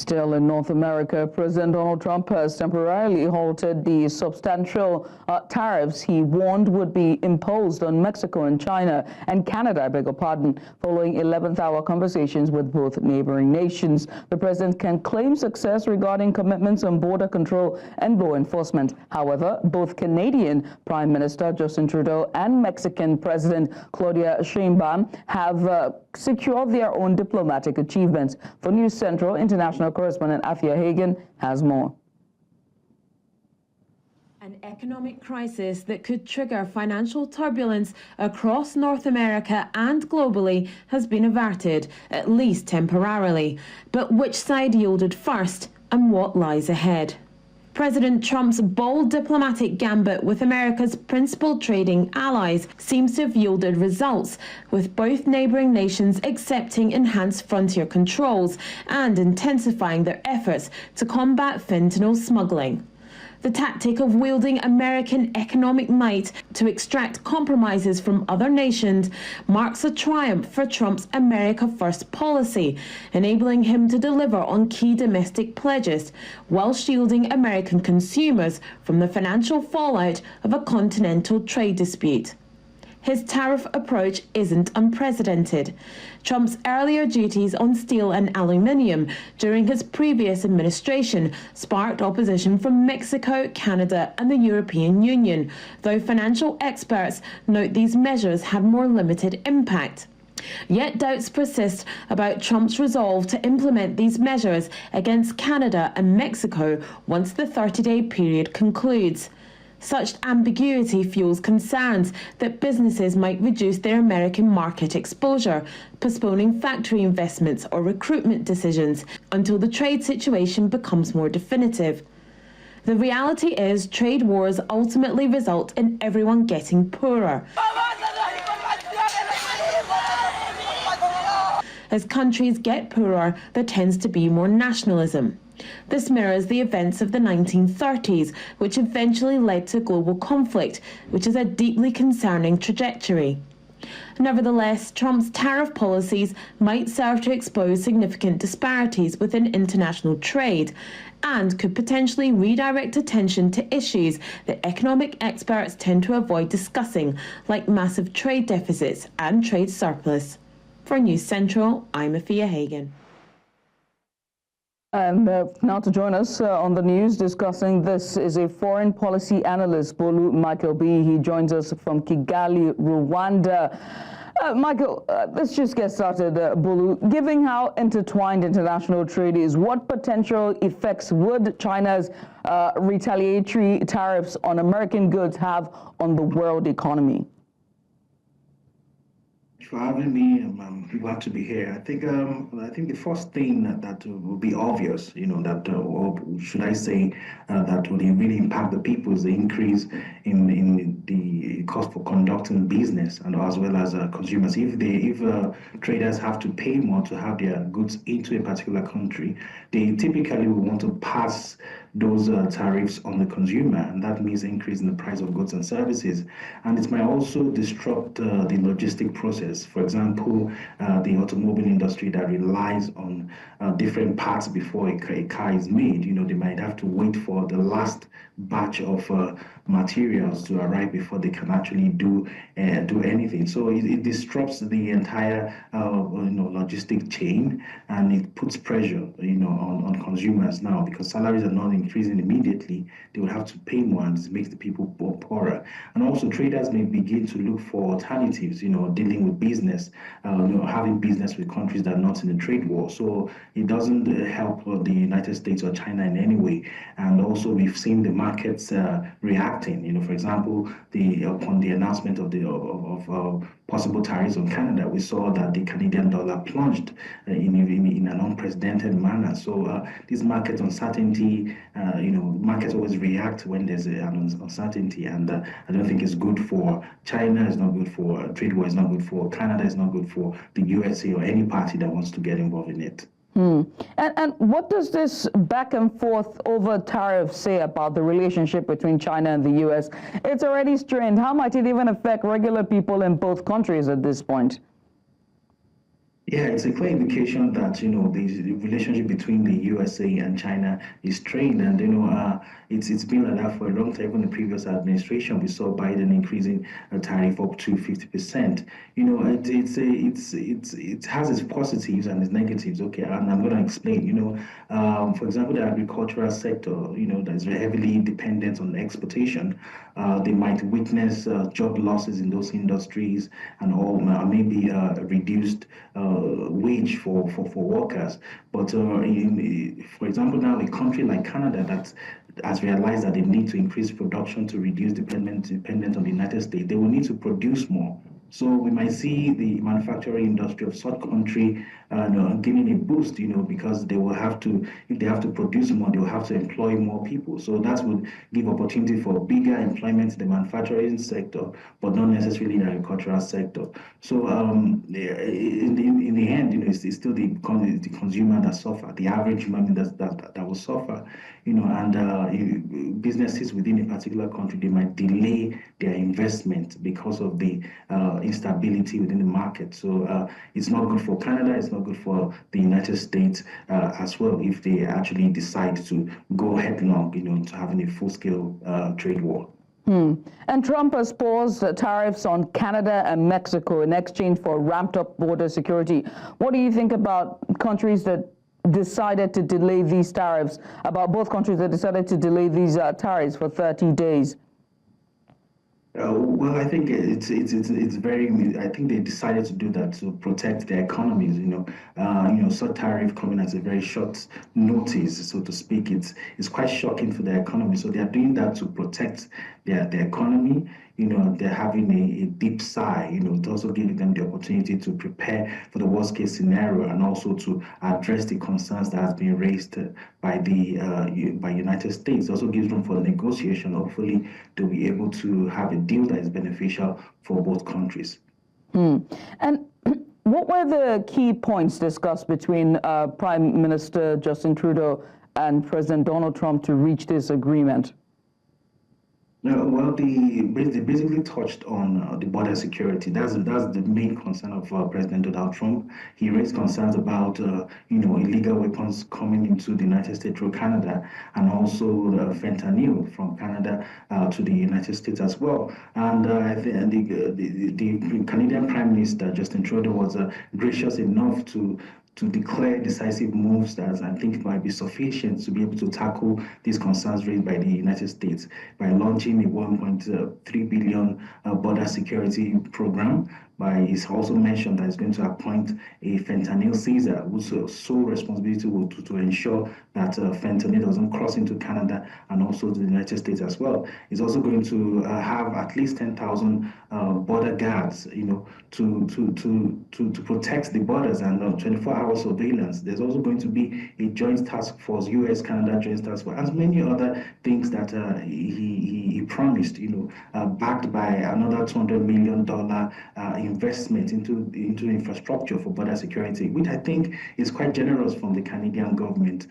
Still in North America, President Donald Trump has temporarily halted the substantial tariffs he warned would be imposed on Mexico and China and Canada, I beg your pardon, following 11th-hour conversations with both neighboring nations. The president can claim success regarding commitments on border control and law enforcement. However, both Canadian Prime Minister Justin Trudeau and Mexican President Claudia Sheinbaum have secured their own diplomatic achievements. For News Central, International Correspondent Afua Hagan has more. An economic crisis that could trigger financial turbulence across North America and globally has been averted, at least temporarily. But which side yielded first, and what lies ahead? President Trump's bold diplomatic gambit with America's principal trading allies seems to have yielded results, with both neighboring nations accepting enhanced frontier controls and intensifying their efforts to combat fentanyl smuggling. The tactic of wielding American economic might to extract compromises from other nations marks a triumph for Trump's America First policy, enabling him to deliver on key domestic pledges while shielding American consumers from the financial fallout of a continental trade dispute. His tariff approach isn't unprecedented. Trump's earlier duties on steel and aluminium during his previous administration sparked opposition from Mexico, Canada, and the European Union, though financial experts note these measures had more limited impact. Yet doubts persist about Trump's resolve to implement these measures against Canada and Mexico once the 30-day period concludes. Such ambiguity fuels concerns that businesses might reduce their American market exposure, postponing factory investments or recruitment decisions until the trade situation becomes more definitive. The reality is trade wars ultimately result in everyone getting poorer. As countries get poorer, there tends to be more nationalism. This mirrors the events of the 1930s, which eventually led to global conflict, which is a deeply concerning trajectory. Nevertheless, Trump's tariff policies might serve to expose significant disparities within international trade and could potentially redirect attention to issues that economic experts tend to avoid discussing, like massive trade deficits and trade surplus. For News Central, I'm Afua Hagan. And now to join us on the news discussing this is a foreign policy analyst, Bolu Michael-Biyi. He joins us from Kigali, Rwanda. Michael, let's just get started, Bolu. Given how intertwined international trade is, what potential effects would China's retaliatory tariffs on American goods have on the world economy? For having me, I'm glad to be here. I think the first thing that will be obvious, or should I say, that will really impact the people is the increase in the cost for conducting business, and as well as consumers. If traders have to pay more to have their goods into a particular country, they typically will want to pass those tariffs on the consumer, and that means increasing the price of goods and services. And it might also disrupt the logistic process. For example, the automobile industry that relies on different parts before a car is made, they might have to wait for the last batch of materials to arrive before they can actually do anything. So it disrupts the entire logistic chain, and it puts pressure on consumers now, because salaries are not increasing immediately. They will have to pay more, and this makes the people poorer. And also traders may begin to look for alternatives, dealing with business, having business with countries that are not in a trade war. So it doesn't help the United States or China in any way. And also we've seen the markets reacting. For example, upon the announcement of possible tariffs on Canada, we saw that the Canadian dollar plunged in an unprecedented manner. So this market uncertainty, markets always react when there's an uncertainty, and I don't think it's good for China. It's not good for trade war. It's not good for Canada. It's not good for the USA or any party that wants to get involved in it. And what does this back and forth over tariffs say about the relationship between China and the U.S.? It's already strained. How might it even affect regular people in both countries at this point? Yeah, it's a clear indication that the relationship between the USA and China is strained, and it's been like that for a long time. Even the previous administration, we saw Biden increasing a tariff up to 50%. It has its positives and its negatives. Okay, and I'm going to explain. For example, the agricultural sector, that is very heavily dependent on exportation. They might witness job losses in those industries and all, maybe reduced wage for workers. But for example, now a country like Canada that has realized that they need to increase production to reduce dependence on the United States, they will need to produce more. So we might see the manufacturing industry of such country gaining a boost, because they will have to, if they have to produce more, they will have to employ more people. So that would give opportunity for bigger employment in the manufacturing sector, but not necessarily in the agricultural sector. So in the end, it's still the consumer that suffer, the average human that will suffer, and businesses within a particular country, they might delay their investment because of the instability within the market. So it's not good for Canada, it's not good for the United States as well if they actually decide to go headlong, to having a full-scale trade war. And Trump has paused tariffs on Canada and Mexico in exchange for ramped-up border security. What do you think about countries that decided to delay these tariffs, about both countries that decided to delay these tariffs for 30 days? Well, I think it's very. I think they decided to do that to protect their economies. So tariff coming at a very short notice, so to speak. It's quite shocking for their economy. So they are doing that to protect their economy. They're having a deep sigh. It's also giving them the opportunity to prepare for the worst case scenario and also to address the concerns that has been raised by by United States. It also gives room for negotiation. Hopefully, to be able to have a deal that is beneficial for both countries. And what were the key points discussed between Prime Minister Justin Trudeau and President Donald Trump to reach this agreement? Well, they basically touched on the border security. That's the main concern of President Donald Trump. He raised concerns about illegal weapons coming into the United States through Canada, and also fentanyl from Canada to the United States as well. And the Canadian Prime Minister Justin Trudeau was gracious enough to declare decisive moves that I think might be sufficient to be able to tackle these concerns raised by the United States by launching a $1.3 billion border security program. He's also mentioned that he's going to appoint a fentanyl Caesar, whose sole responsibility will to ensure that fentanyl doesn't cross into Canada and also the United States as well. He's also going to have at least 10,000 border guards, to protect the borders and 24-hour surveillance. There's also going to be a joint task force, U.S. Canada joint task force, and many other things that he promised, backed by another $200 million investment into infrastructure for border security, which I think is quite generous from the Canadian government.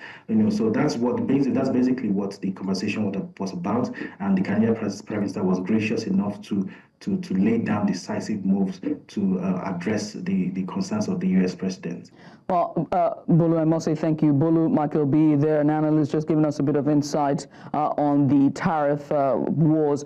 So that's basically what the conversation was about, and the Canadian Prime Minister was gracious enough to lay down decisive moves to address the concerns of the U.S. president. Well, Bolu, I must say thank you. Bolu Michael-Biyi there, an analyst, just giving us a bit of insight on the tariff wars.